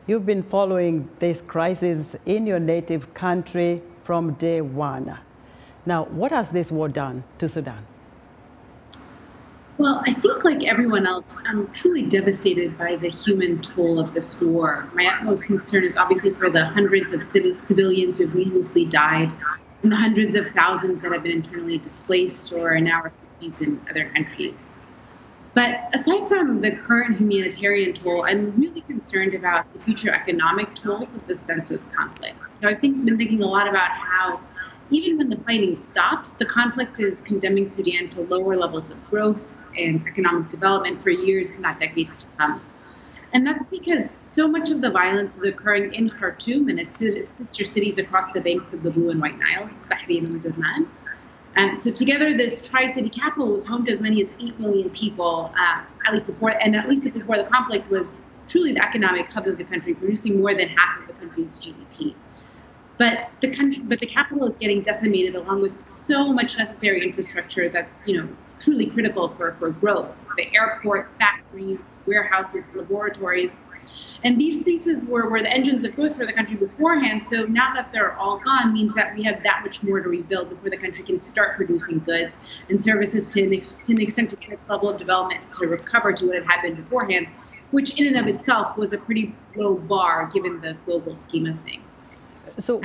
You've been following this crisis in your native country from day one. Now, what has this war done to Sudan? Well, I think like everyone else, I'm truly devastated by the human toll of this war. My utmost concern is obviously for the hundreds of civilians who have needlessly died and the hundreds of thousands that have been internally displaced or are now refugees in other countries. But aside from the current humanitarian toll, I'm really concerned about the future economic tolls of the census conflict. So I've been thinking a lot about how even when the fighting stops, the conflict is condemning Sudan to lower levels of growth and economic development for years, if not decades to come. And that's because so much of the violence is occurring in Khartoum and its sister cities across the banks of the Blue and White Nile, Bahrain and Jordan. And so together, this tri-city capital was home to as many as 8 million people, at least before the conflict, was truly the economic hub of the country, producing more than half of the country's GDP. But the capital is getting decimated, along with so much necessary infrastructure that's truly critical for growth. The airport, factories, warehouses, laboratories. And these spaces were the engines of growth for the country beforehand. So now that they're all gone means that we have that much more to rebuild before the country can start producing goods and services to an extent to the next level of development to recover to what it had been beforehand, which in and of itself was a pretty low bar given the global scheme of things. So,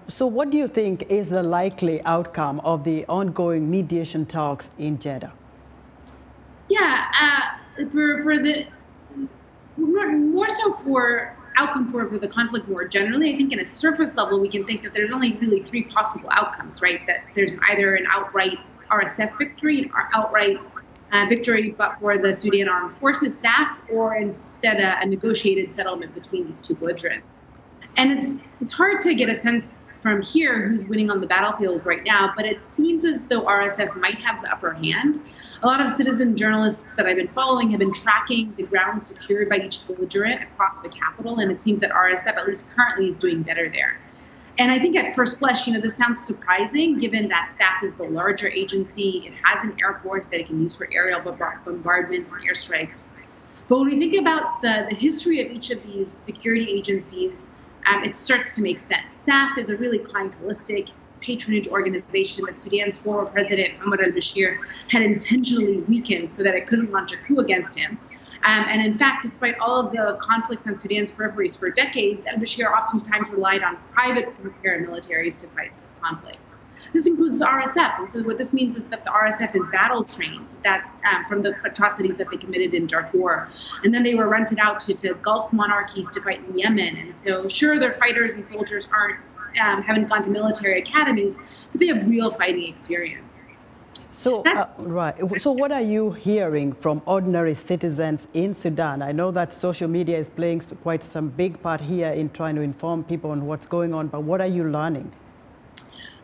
so what do you think is the likely outcome of the ongoing mediation talks in Jeddah? Yeah, more so for outcome for the conflict more generally. I think in a surface level, we can think that there's only really three possible outcomes, right? That there's either an outright RSF victory or outright victory but for the Sudan Armed Forces SAF, or instead a negotiated settlement between these two belligerents. And it's hard to get a sense from here who's winning on the battlefield right now, but it seems as though RSF might have the upper hand. A lot of citizen journalists that I've been following have been tracking the ground secured by each belligerent across the capital, and it seems that RSF, at least currently, is doing better there. And I think at first blush, this sounds surprising, given that SAF is the larger agency. It has an air force that it can use for aerial bombardments and airstrikes. But when we think about the history of each of these security agencies, it starts to make sense. SAF is a really clientelistic patronage organization that Sudan's former president, Omar al-Bashir, had intentionally weakened so that it couldn't launch a coup against him. And in fact, despite all of the conflicts on Sudan's peripheries for decades, al-Bashir oftentimes relied on private paramilitaries to fight those conflicts. This includes the RSF. And so what this means is that the RSF is battle trained from the atrocities that they committed in Darfur. And then they were rented out to Gulf monarchies to fight in Yemen. And so sure, their fighters and soldiers haven't gone to military academies, but they have real fighting experience. So, So what are you hearing from ordinary citizens in Sudan? I know that social media is playing quite some big part here in trying to inform people on what's going on, but what are you learning?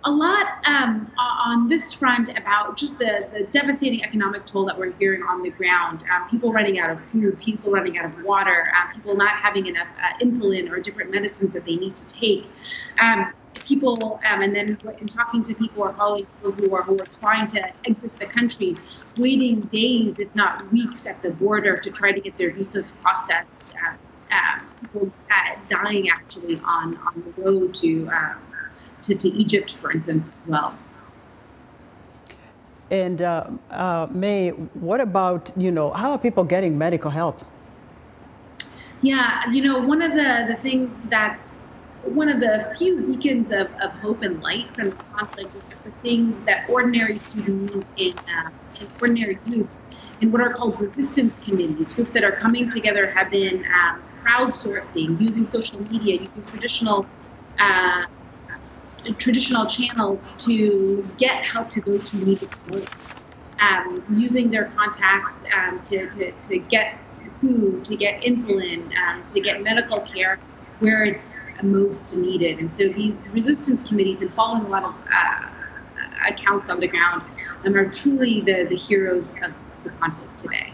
A lot on this front about just the devastating economic toll that we're hearing on the ground. People running out of food, people running out of water, people not having enough insulin or different medicines that they need to take. And then in talking to people or following people who are trying to exit the country, waiting days, if not weeks, at the border to try to get their visas processed. People dying actually on the road to Egypt, for instance, as well. And May, what about, how are people getting medical help? Yeah, one of the things that's one of the few beacons of hope and light from this conflict is that we're seeing that ordinary Sudanese and ordinary youth in what are called resistance committees, groups that are coming together, have been crowdsourcing, using social media, using traditional channels to get help to those who need it most, using their contacts to get food, to get insulin, to get medical care where it's most needed. And so these resistance committees, and following a lot of accounts on the ground, are truly the heroes of the conflict today.